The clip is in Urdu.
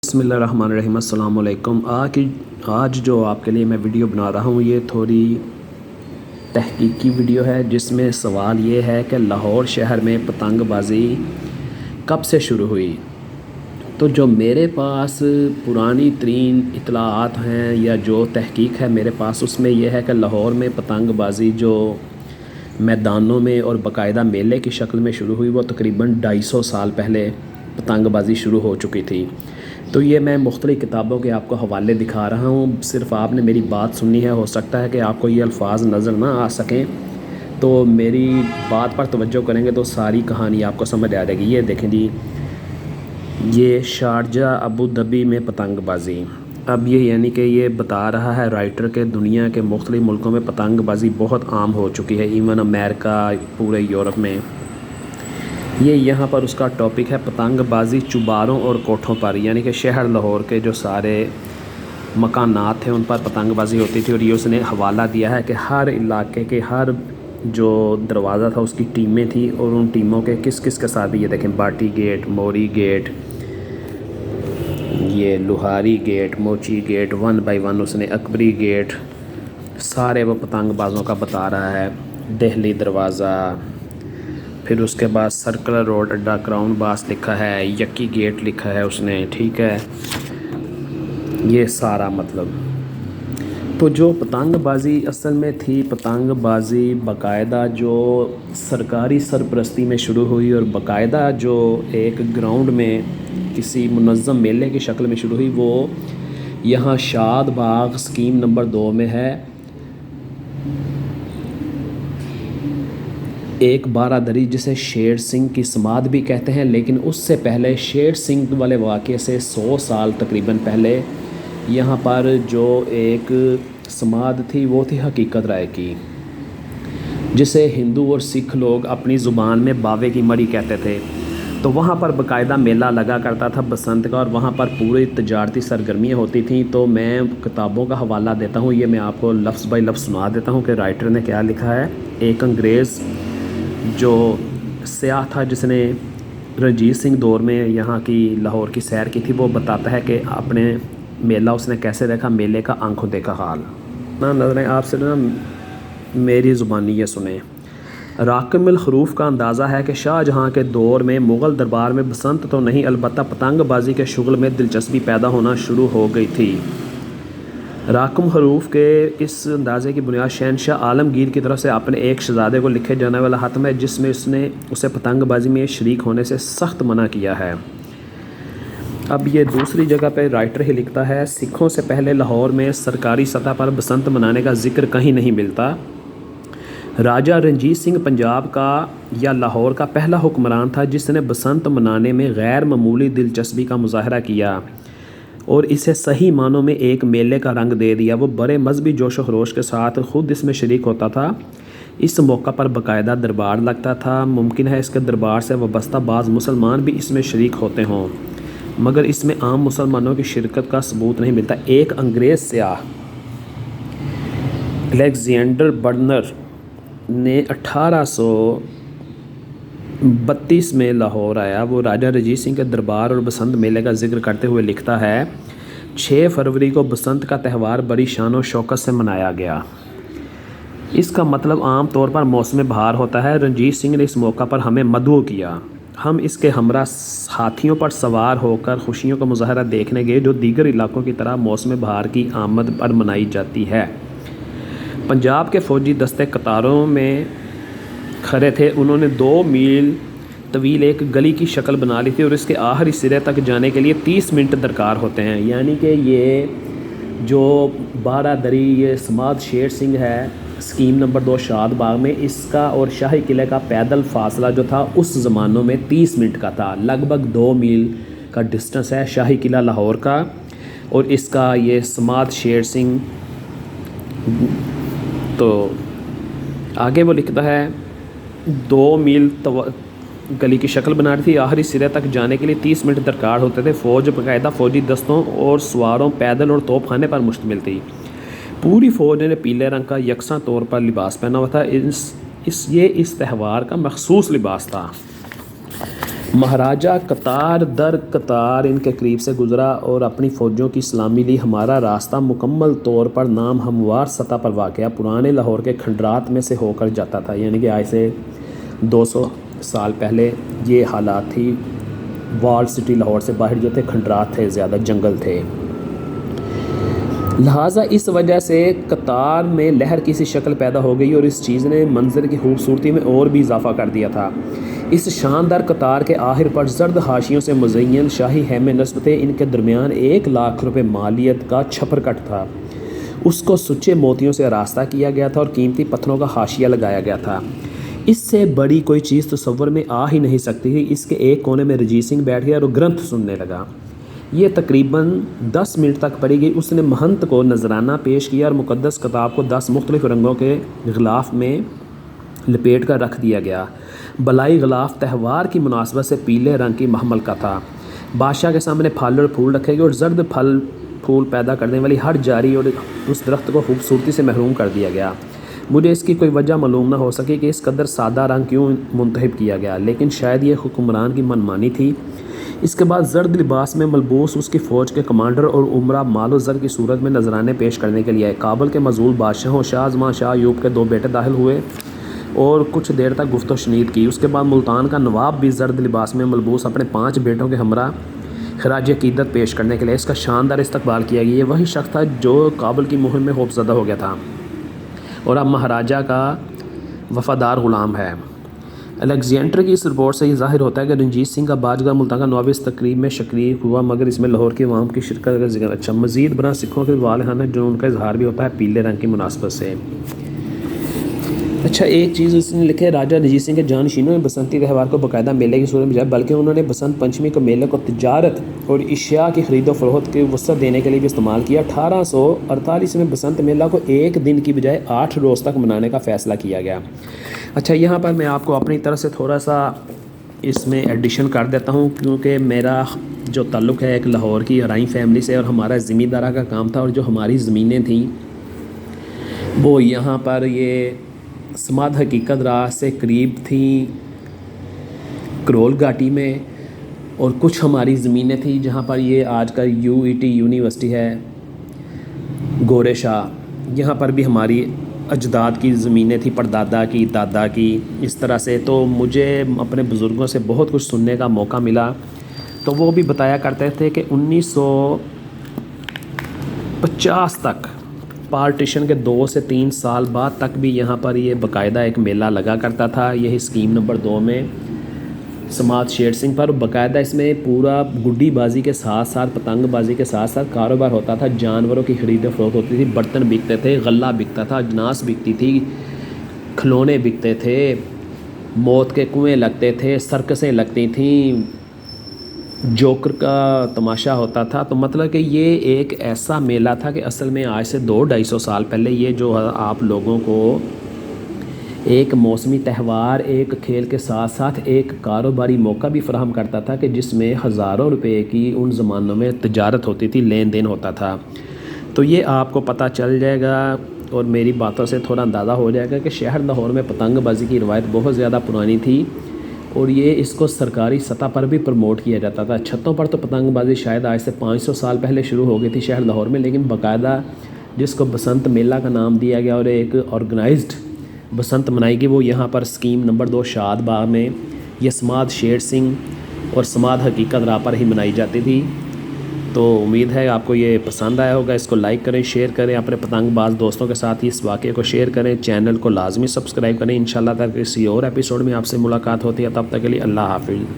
بسم اللہ الرحمن الرحیم۔ السلام علیکم۔ آج جو آپ کے لیے میں ویڈیو بنا رہا ہوں یہ تھوڑی تحقیقی ویڈیو ہے، جس میں سوال یہ ہے کہ لاہور شہر میں پتنگ بازی کب سے شروع ہوئی؟ تو جو میرے پاس پرانی ترین اطلاعات ہیں یا جو تحقیق ہے میرے پاس، اس میں یہ ہے کہ لاہور میں پتنگ بازی جو میدانوں میں اور باقاعدہ میلے کی شکل میں شروع ہوئی، وہ تقریباً 250 سال پہلے پتنگ بازی شروع ہو چکی تھی۔ تو یہ میں مختلف کتابوں کے آپ کو حوالے دکھا رہا ہوں، صرف آپ نے میری بات سننی ہے۔ ہو سکتا ہے کہ آپ کو یہ الفاظ نظر نہ آ سکیں، تو میری بات پر توجہ کریں گے تو ساری کہانی آپ کو سمجھ آ جائے گی۔ یہ دیکھیں جی، یہ شارجہ ابوظبی میں پتنگ بازی۔ اب یہ یعنی کہ یہ بتا رہا ہے رائٹر کہ دنیا کے مختلف ملکوں میں پتنگ بازی بہت عام ہو چکی ہے، ایون امریکہ، پورے یورپ میں۔ یہ یہاں پر اس کا ٹاپک ہے پتنگ بازی چوباروں اور کوٹھوں پر، یعنی کہ شہر لاہور کے جو سارے مکانات تھے ان پر پتنگ بازی ہوتی تھی۔ اور یہ اس نے حوالہ دیا ہے کہ ہر علاقے کے ہر جو دروازہ تھا اس کی ٹیمیں تھیں، اور ان ٹیموں کے کس کس کے ساتھ بھی، یہ دیکھیں باٹی گیٹ، موری گیٹ، یہ Lohari get, Mochi get, 1 by 1 اس نے اکبری گیٹ، سارے وہ پتنگ بازوں کا بتا رہا ہے۔ دہلی دروازہ، پھر اس کے بعد سرکلر روڈ اڈا، کراؤن باس لکھا ہے، یکی گیٹ لکھا ہے اس نے، ٹھیک ہے۔ یہ سارا مطلب تو جو پتنگ بازی اصل میں تھی، پتنگ بازی باقاعدہ جو سرکاری سرپرستی میں شروع ہوئی اور باقاعدہ جو ایک گراؤنڈ میں کسی منظم میلے کی شکل میں شروع ہوئی، وہ یہاں شاد باغ اسکیم نمبر 2 میں ہے۔ ایک بارادری جسے شیر سنگھ کی سماد بھی کہتے ہیں، لیکن اس سے پہلے شیر سنگھ والے واقعے سے 100 سال تقریباً پہلے یہاں پر جو ایک سماد تھی وہ تھی حقیقت رائے کی، جسے ہندو اور سکھ لوگ اپنی زبان میں باوے کی مڑی کہتے تھے۔ تو وہاں پر باقاعدہ میلہ لگا کرتا تھا بسنت کا، اور وہاں پر پوری تجارتی سرگرمیاں ہوتی تھیں۔ تو میں کتابوں کا حوالہ دیتا ہوں، یہ میں آپ کو لفظ بائی لفظ سنا دیتا ہوں کہ رائٹر نے کیا لکھا ہے۔ ایک انگریز جو سیاح تھا جس نے رنجیت سنگھ دور میں یہاں کی لاہور کی سیر کی تھی، وہ بتاتا ہے کہ اپنے میلہ اس نے کیسے دیکھا، میلے کا آنکھوں دیکھا حال نہ نظریں آپ سے نہ میری زبانی یہ سنیں۔ راکم الحروف کا اندازہ ہے کہ شاہ جہاں کے دور میں مغل دربار میں بسنت تو نہیں، البتہ پتنگ بازی کے شغل میں دلچسپی پیدا ہونا شروع ہو گئی تھی۔ راکم حروف کے اس اندازے کی بنیاد شہنشاہ عالمگیر کی طرف سے اپنے ایک شہزادے کو لکھے جانے والا خط ہے، جس میں اس نے اسے پتنگ بازی میں شریک ہونے سے سخت منع کیا ہے۔ اب یہ دوسری جگہ پہ رائٹر ہی لکھتا ہے، سکھوں سے پہلے لاہور میں سرکاری سطح پر بسنت منانے کا ذکر کہیں نہیں ملتا۔ راجہ رنجیت سنگھ پنجاب کا یا لاہور کا پہلا حکمران تھا جس نے بسنت منانے میں غیر معمولی دلچسپی کا مظاہرہ کیا اور اسے صحیح معنوں میں ایک میلے کا رنگ دے دیا۔ وہ بڑے مذہبی جوش و خروش کے ساتھ خود اس میں شریک ہوتا تھا۔ اس موقع پر باقاعدہ دربار لگتا تھا۔ ممکن ہے اس کے دربار سے وابستہ بعض مسلمان بھی اس میں شریک ہوتے ہوں، مگر اس میں عام مسلمانوں کی شرکت کا ثبوت نہیں ملتا۔ ایک انگریز سیاح الیگزینڈر برنر نے 1832 میں لاہور آیا۔ وہ راجہ رنجیت سنگھ کے دربار اور بسنت میلے کا ذکر کرتے ہوئے لکھتا ہے، 6 فروری کو بسنت کا تہوار بڑی شان و شوکت سے منایا گیا۔ اس کا مطلب عام طور پر موسم بہار ہوتا ہے۔ رنجیت سنگھ نے اس موقع پر ہمیں مدعو کیا۔ ہم اس کے ہمراہ ہاتھیوں پر سوار ہو کر خوشیوں کا مظاہرہ دیکھنے گئے، جو دیگر علاقوں کی طرح موسم بہار کی آمد پر منائی جاتی ہے۔ پنجاب کے فوجی دستے قطاروں میں کھڑے تھے۔ انہوں نے 2 میل طویل ایک گلی کی شکل بنا لی تھی اور اس کے آخری سرے تک جانے کے لیے 30 منٹ درکار ہوتے ہیں۔ یعنی کہ یہ جو بارادری یہ سماد شیر سنگھ ہے اسکیم نمبر 2 شاد باغ میں، اس کا اور شاہی قلعے کا پیدل فاصلہ جو تھا اس زمانوں میں 30 منٹ کا تھا۔ لگ بھگ 2 میل کا ڈسٹنس ہے شاہی قلعہ لاہور کا، اور اس کا یہ سماد شیر سنگھ۔ تو آگے وہ لکھتا ہے 2 میل گلی کی شکل بنا رہی تھی، آخری سرے تک جانے کے لیے 30 منٹ درکار ہوتے تھے۔ فوج باقاعدہ فوجی دستوں اور سواروں، پیدل اور توپ خانے پر مشتمل تھی۔ پوری فوج نے پیلے رنگ کا یکساں طور پر لباس پہنا ہوا تھا۔ یہ اس تہوار کا مخصوص لباس تھا۔ مہاراجہ قطار در قطار ان کے قریب سے گزرا اور اپنی فوجوں کی سلامی لی۔ ہمارا راستہ مکمل طور پر نام ہموار سطح پر واقع پرانے لاہور کے کھنڈرات میں سے ہو کر جاتا تھا، یعنی کہ آج سے 200 سال پہلے یہ حالات تھی۔ وال سٹی لاہور سے باہر جو تھے کھنڈرات تھے، زیادہ جنگل تھے، لہٰذا اس وجہ سے قطار میں لہر کی سی شکل پیدا ہو گئی اور اس چیز نے منظر کی خوبصورتی میں اور بھی اضافہ کر دیا تھا۔ اس شاندار قطار کے آخر پر زرد حاشیوں سے مزین شاہی خیمے نصب تھے، ان کے درمیان 1 لاکھ روپے مالیت کا چھپر کٹ تھا، اس کو سچے موتیوں سے آراستہ کیا گیا تھا اور قیمتی پتھروں کا حاشیہ لگایا گیا تھا۔ اس سے بڑی کوئی چیز تصور میں آ ہی نہیں سکتی تھی۔ اس کے ایک کونے میں رنجیت سنگھ بیٹھ گیا اور گرنتھ سننے لگا۔ یہ تقریباً 10 منٹ تک پڑھی گئی۔ اس نے مہنت کو نذرانہ پیش کیا اور مقدس کتاب کو 10 مختلف رنگوں کے غلاف میں لپیٹ کر رکھ دیا گیا۔ بلائی غلاف تہوار کی مناسبت سے پیلے رنگ کی محمل کا تھا۔ بادشاہ کے سامنے پھل اور پھول رکھے گئے اور زرد پھل پھول پیدا کرنے والی ہر جاری اور اس درخت کو خوبصورتی سے محروم کر دیا گیا۔ مجھے اس کی کوئی وجہ معلوم نہ ہو سکی کہ اس قدر سادہ رنگ کیوں منتخب کیا گیا، لیکن شاید یہ حکمران کی منمانی تھی۔ اس کے بعد زرد لباس میں ملبوس اس کی فوج کے کمانڈر اور عمرہ مال و زر کی صورت میں نذرانے پیش کرنے کے لیے آئے۔ کابل کے معزول بادشاہوں شاہ زمان شاہ ایوب کے 2 بیٹے داخل ہوئے اور کچھ دیر تک گفت و شنید کی۔ اس کے بعد ملتان کا نواب بھی زرد لباس میں ملبوس اپنے 5 بیٹوں کے ہمراہ خراج عقیدت پیش کرنے کے لیے اس کا شاندار استقبال کیا گیا۔ یہ وہی شخص تھا جو کابل کی مہم میں خوفزدہ ہو گیا تھا اور اب مہاراجہ کا وفادار غلام ہے۔ الیگزینڈر کی اس رپورٹ سے یہ ظاہر ہوتا ہے کہ رنجیت سنگھ کا باجگہ ملتان کا نواب اس تقریب میں شریک ہوا، مگر اس میں لاہور کی عوام کی شرکت کا ذکر اچھا مزید برآں سکھوں کے والہانہ جنون کا اظہار بھی ہوتا ہے پیلے رنگ کی مناسبت سے۔ اچھا، ایک چیز اس نے لکھے، راجہ رنجیت سنگھ کے جانشینوں نے بسنتی تہوار کو باقاعدہ میلے کی صورت میں بجائے بلکہ انہوں نے بسنت پنچمی کو میلے کو تجارت اور اشیاء کی خرید و فروخت کی وسعت دینے کے لیے بھی استعمال کیا۔ 1848 میں بسنت میلہ کو 1 دن کی بجائے 8 روز تک منانے کا فیصلہ کیا گیا۔ اچھا، یہاں پر میں آپ کو اپنی طرف سے تھوڑا سا اس میں ایڈیشن کر دیتا ہوں، کیونکہ میرا جو تعلق ہے ایک لاہور کی ہرائی فیملی سے اور ہمارا زمیندارہ کا کام تھا، اور جو ہماری زمینیں تھیں وہ یہاں پر یہ سماد حقیقت راہ سے قریب تھیں کرول گھاٹی میں، اور کچھ ہماری زمینیں تھیں جہاں پر یہ آج کا UET یونیورسٹی ہے گورے شاہ، یہاں پر بھی ہماری اجداد کی زمینیں تھیں، پردادا کی، دادا کی، اس طرح سے۔ تو مجھے اپنے بزرگوں سے بہت کچھ سننے کا موقع ملا، تو وہ بھی بتایا کرتے تھے کہ 1950 تک پارٹیشن کے 2 سے 3 سال بعد تک بھی یہاں پر یہ باقاعدہ ایک میلہ لگا کرتا تھا، یہی اسکیم نمبر 2 میں سماعت شیر سنگھ پر۔ باقاعدہ اس میں پورا گڈی بازی کے ساتھ ساتھ پتنگ بازی کے ساتھ ساتھ کاروبار ہوتا تھا، جانوروں کی خرید و فروخت ہوتی تھی، برتن بکتے تھے، غلہ بکتا تھا، اجناس بکتی تھی، کھلونے بکتے تھے، موت کے کنویں لگتے تھے، سرکسیں لگتی تھیں، جوکر کا تماشا ہوتا تھا۔ تو مطلب کہ یہ ایک ایسا میلہ تھا کہ اصل میں آج سے 200-250 سال پہلے یہ جو آپ لوگوں کو ایک موسمی تہوار، ایک کھیل کے ساتھ ساتھ ایک کاروباری موقع بھی فراہم کرتا تھا کہ جس میں ہزاروں روپے کی ان زمانوں میں تجارت ہوتی تھی، لین دین ہوتا تھا۔ تو یہ آپ کو پتہ چل جائے گا اور میری باتوں سے تھوڑا اندازہ ہو جائے گا کہ شہر لاہور میں پتنگ بازی کی روایت بہت زیادہ پرانی تھی، اور یہ اس کو سرکاری سطح پر بھی پروموٹ کیا جاتا تھا۔ چھتوں پر تو پتنگ بازی شاید آج سے 500 سال پہلے شروع ہو گئی تھی شہر لاہور میں، لیکن باقاعدہ جس کو بسنت میلہ کا نام دیا گیا اور ایک آرگنائزڈ بسنت منائی گئی، وہ یہاں پر اسکیم نمبر 2 شاد باغ میں یہ سماد شیر سنگھ اور سماد حقیقت راہ پر ہی منائی جاتی تھی۔ تو امید ہے آپ کو یہ پسند آیا ہوگا، اس کو لائک کریں، شیئر کریں، اپنے پتنگ باز دوستوں کے ساتھ اس واقعے کو شیئر کریں، چینل کو لازمی سبسکرائب کریں۔ انشاءاللہ تک کسی اور ایپیسوڈ میں آپ سے ملاقات ہوتی ہے، تب تک کے لیے اللہ حافظ۔